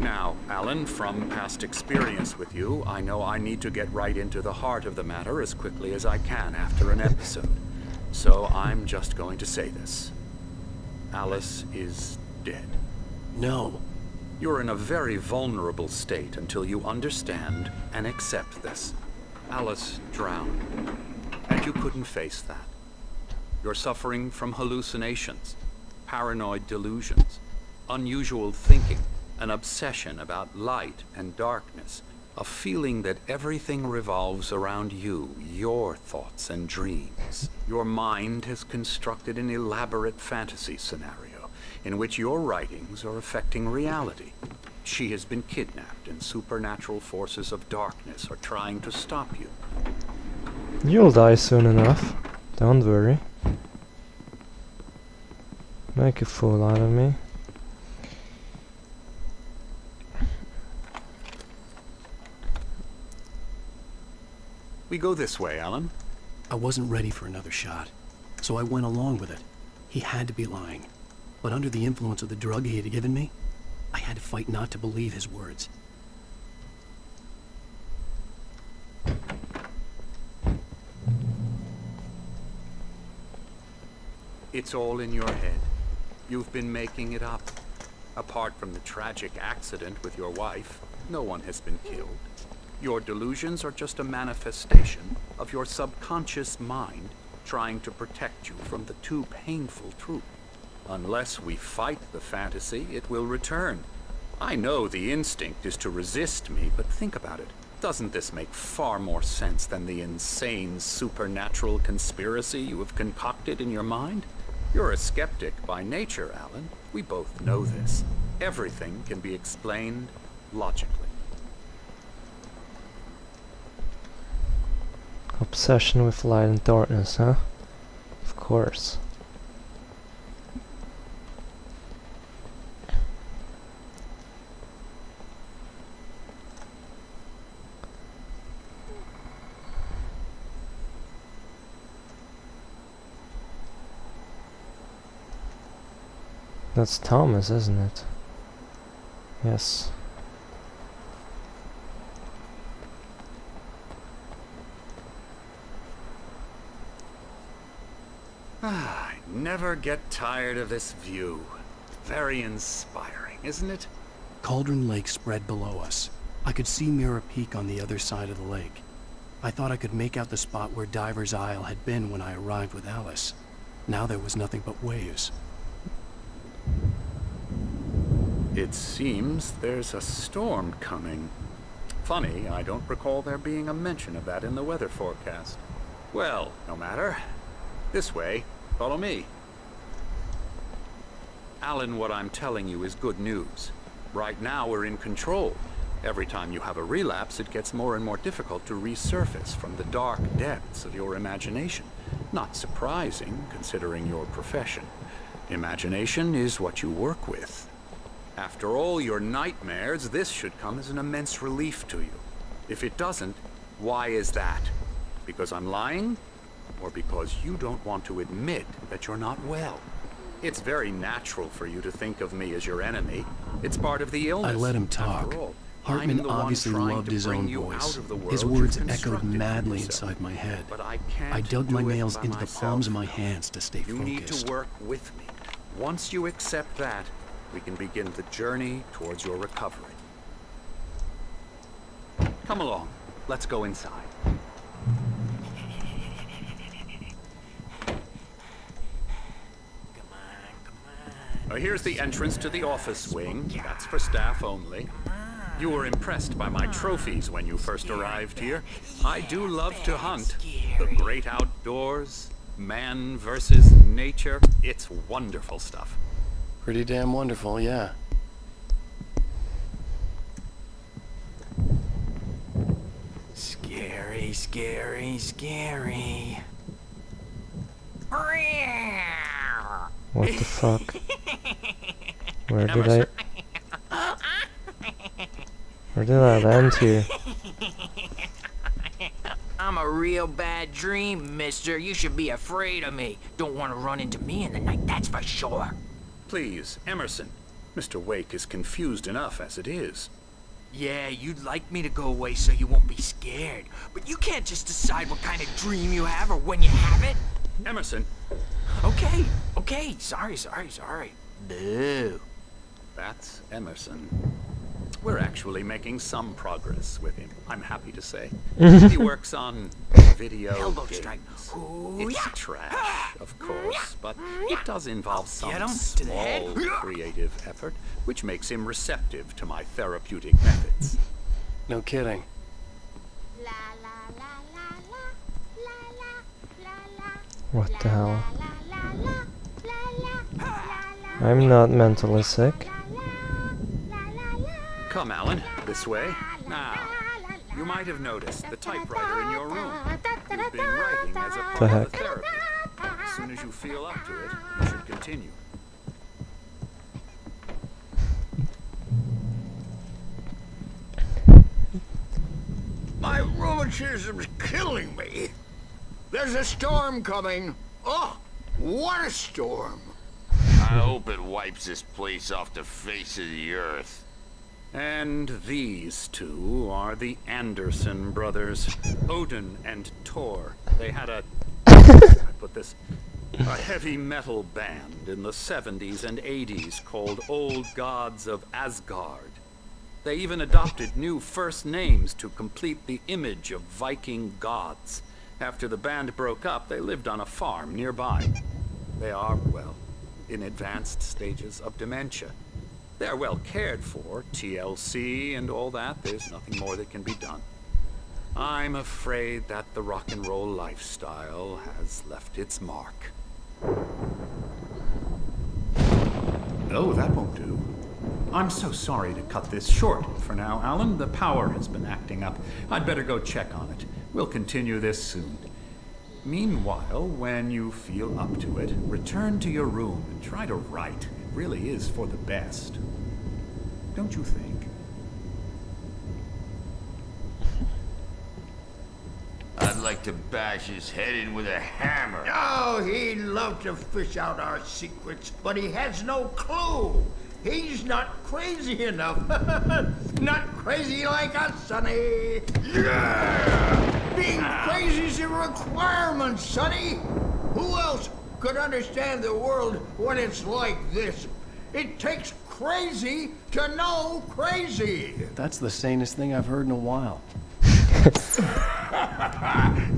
Now, Alan, from past experience with you, I know I need to get right into the heart of the matter as quickly as I can after an episode. So I'm just going to say this. Alice is dead. No. You're in a very vulnerable state until you understand and accept this. Alice drowned, and you couldn't face that. You're suffering from hallucinations, paranoid delusions, unusual thinking, an obsession about light and darkness, a feeling that everything revolves around you, your thoughts and dreams. Your mind has constructed an elaborate fantasy scenario in which your writings are affecting reality. She has been kidnapped and supernatural forces of darkness are trying to stop you. You'll die soon enough. Don't worry. Make a fool out of me. We go this way, Alan. I wasn't ready for another shot, so I went along with it. He had to be lying. But under the influence of the drug he had given me, I had to fight not to believe his words. It's all in your head. You've been making it up. Apart from the tragic accident with your wife, no one has been killed. Your delusions are just a manifestation of your subconscious mind trying to protect you from the too painful truth. Unless we fight the fantasy, it will return. I know the instinct is to resist me, but think about it. Doesn't this make far more sense than the insane supernatural conspiracy you have concocted in your mind? You're a skeptic by nature, Alan. We both know this. Everything can be explained logically. Obsession with light and darkness, huh? Of course. That's Thomas, isn't it? Yes. I never get tired of this view. Very inspiring, isn't it? Cauldron Lake spread below us. I could see Mirror Peak on the other side of the lake. I thought I could make out the spot where Diver's Isle had been when I arrived with Alice. Now there was nothing but waves. It seems there's a storm coming. Funny, I don't recall there being a mention of that in the weather forecast. Well, no matter. This way. Follow me. Alan, what I'm telling you is good news. Right now we're in control. Every time you have a relapse, it gets more and more difficult to resurface from the dark depths of your imagination. Not surprising, considering your profession. Imagination is what you work with. After all your nightmares, this should come as an immense relief to you. If it doesn't, why is that? Because I'm lying? Or because you don't want to admit that you're not well? It's very natural for you to think of me as your enemy. It's part of the illness. I let him talk. After all, Hartman obviously loved his own voice. His words echoed madly inside my head. But I can't I dug my do it nails by into the myself. palms of my hands to stay You need focused. to work with me. Once you accept that, we can begin the journey towards your recovery. Come along. Let's go inside. Here's the entrance to the office wing. That's for staff only. You were impressed by my trophies when you first arrived here. I do love to hunt. The great outdoors, man versus nature. It's wonderful stuff. Pretty damn wonderful, yeah. Scary, scary, scary. What the fuck? Where did I land here? I'm a real bad dream, mister. You should be afraid of me. Don't want to run into me in the night, that's for sure. Please, Emerson, Mr. Wake is confused enough as it is. Yeah, you'd like me to go away so you won't be scared. But you can't just decide what kind of dream you have or when you have it. Emerson, Okay. Sorry. Boo. that's Emerson. We're actually making some progress with him, I'm happy to say. He works on video Elbow games. strike. Ooh, It's yeah. trash, of course, but it does involve Get some him to the head. small creative effort, which makes him receptive to my therapeutic methods. No kidding. La la la la la la la la la. What the hell? La la la la la. I'm not mentally sick. Come, Alan, this way. Now, you might have noticed the typewriter in your room. You've been writing as a The part heck? of the therapy. As soon as you feel up to it, you should continue. My rheumatism's killing me. There's a storm coming. Oh, what a storm. I hope it wipes this place off the face of the earth. And these two are the Anderson brothers, Odin and Thor. They had how can I put this? A heavy metal band in the 70s and 80s called Old Gods of Asgard. They even adopted new first names to complete the image of Viking gods. After the band broke up, they lived on a farm nearby. They are, well, in advanced stages of dementia. They're well cared for, TLC and all that. There's nothing more that can be done. I'm afraid that the rock and roll lifestyle has left its mark. Oh, that won't do. I'm so sorry to cut this short for now, Alan. The power has been acting up. I'd better go check on it. We'll continue this soon. Meanwhile, when you feel up to it, return to your room and try to write. It really is for the best. Don't you think? I'd like to bash his head in with a hammer. Oh, he'd love to fish out our secrets, but he has no clue. He's not crazy enough. Not crazy like us, Sonny. Yeah! Being crazy's a requirement, Sonny. Who else could understand the world when it's like this? It takes crazy to know crazy. That's the sanest thing I've heard in a while.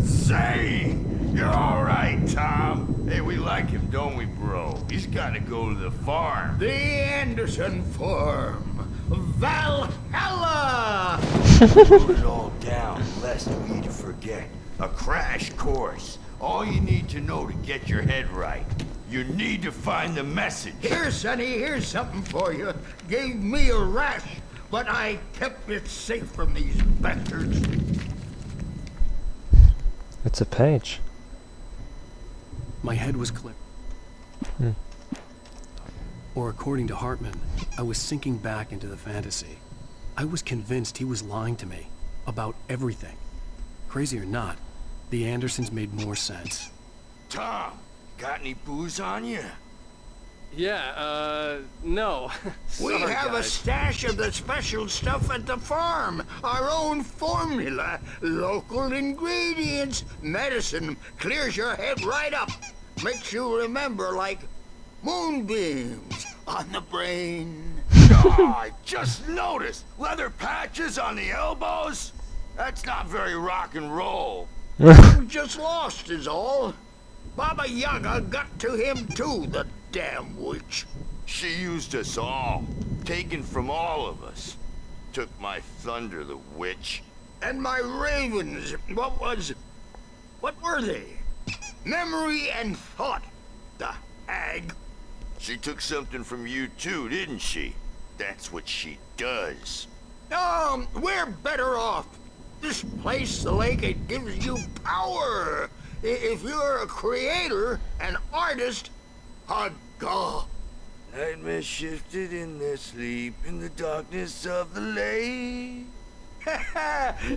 Say, you're all right, Tom. Hey, we like him, don't we, bro? He's got to go to the farm. The Anderson Farm. Valhalla! Put it all down, lest we forget. A crash course. All you need to know to get your head right. You need to find the message. Here, Sonny, here's something for you. Gave me a rash, but I kept it safe from these bastards. It's a page. My head was clear. Or according to Hartman, I was sinking back into the fantasy. I was convinced he was lying to me about everything. Crazy or not, the Andersons made more sense. Tom, got any booze on you? Yeah, no. We have a stash of the special stuff at the farm. Our own formula. Local ingredients. Medicine clears your head right up. Makes you remember like moonbeams on the brain. Oh, I just noticed. Leather patches on the elbows? That's not very rock and roll. I'm just lost is all. Baba Yaga got to him too, the damn witch. She used us all. Taken from all of us. Took my thunder, the witch. And my ravens, what were they? Memory and thought, the hag. She took something from you too, didn't she? That's what she does. We're better off. This place, the lake, it gives you power. If you're a creator, an artist, a god. Nightmare shifted in their sleep in the darkness of the lake.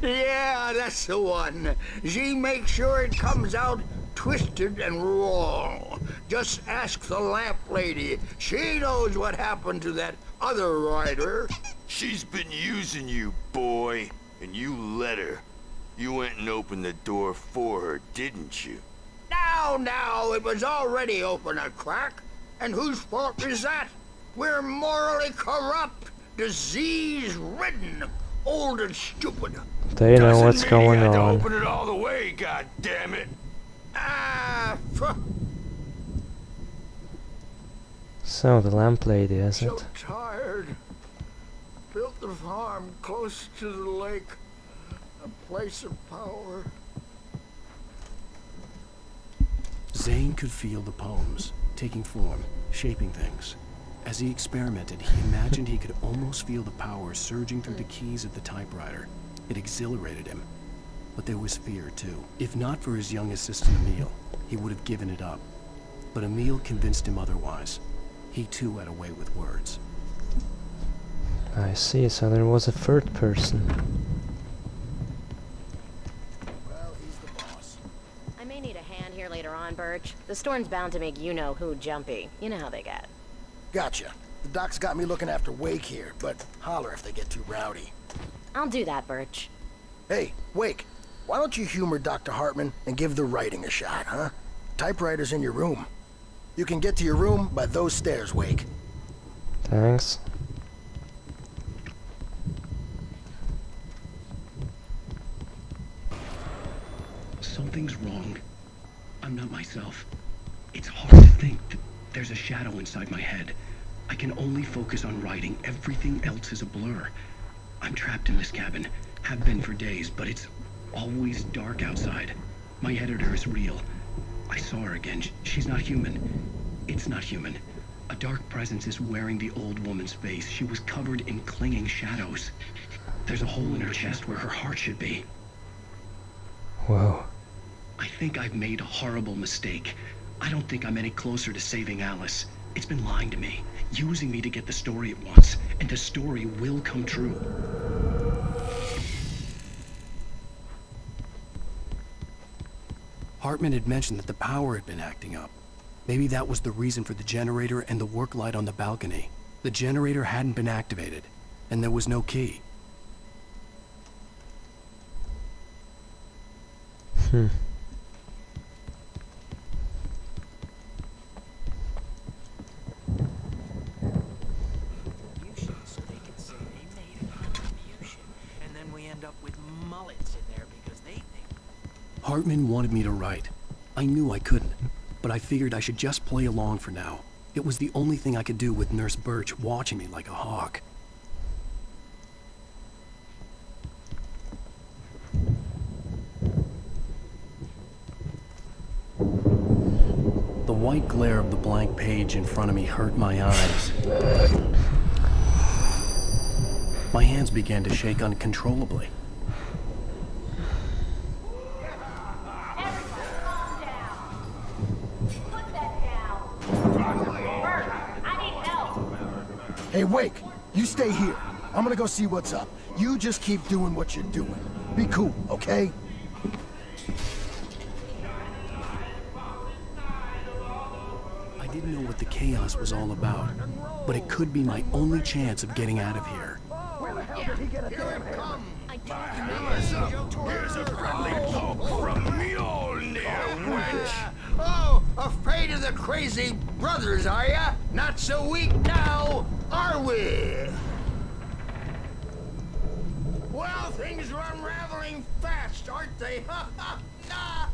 Yeah, that's the one. She makes sure it comes out twisted and wrong. Just ask the lamp lady. She knows what happened to that other rider. She's been using you, boy, and you let her. You went and opened the door for her, didn't you? Now, it was already open a crack. And whose fault is that? We're morally corrupt, disease-ridden, old and stupid. They know what's Doesn't mean going you had to on. open it all the way, goddammit. So the lamp lady, is So it? tired. Built the farm close to the lake. A place of power. Zane could feel the poems, taking form, shaping things. As he experimented, he imagined he could almost feel the power surging through the keys of the typewriter. It exhilarated him. But there was fear, too. If not for his young assistant Emil, he would have given it up. But Emil convinced him otherwise. He too had a way with words. I see, so there was a third person. Well, he's the boss. I may need a hand here later on, Birch. The storm's bound to make you-know-who jumpy. You know how they get. Gotcha. The doc's got me looking after Wake here, but holler if they get too rowdy. I'll do that, Birch. Hey, Wake, why don't you humor Dr. Hartman and give the writing a shot, huh? Typewriter's in your room. You can get to your room by those stairs, Wake. Thanks. Something's wrong. I'm not myself. It's hard to think that there's a shadow inside my head. I can only focus on writing. Everything else is a blur. I'm trapped in this cabin. Have been for days, but it's always dark outside. My editor is real. I saw her again. She's not human. It's not human. A dark presence is wearing the old woman's face. She was covered in clinging shadows. There's a hole in her chest where her heart should be. Whoa. I think I've made a horrible mistake. I don't think I'm any closer to saving Alice. It's been lying to me, using me to get the story it wants, and the story will come true. Hartman had mentioned that the power had been acting up. Maybe that was the reason for the generator and the work light on the balcony. The generator hadn't been activated, and there was no key. So they can say they made a contribution, and then we end up with mullets in there because they think. Hartman wanted me to write. I knew I couldn't, but I figured I should just play along for now. It was the only thing I could do with Nurse Birch watching me like a hawk. The white glare of the blank page in front of me hurt my eyes. My hands began to shake uncontrollably. Hey, Wake, you stay here. I'm gonna go see what's up. You just keep doing what you're doing. Be cool, okay? I didn't know what the chaos was all about, but it could be my only chance of getting out of here. Where the hell did he get a damn come? Here's a friendly poke from Mjolnir, wench. Oh, afraid of the crazy brothers, are ya? Not so weak now, are we? Well, things are unraveling fast, aren't they? Ha ha!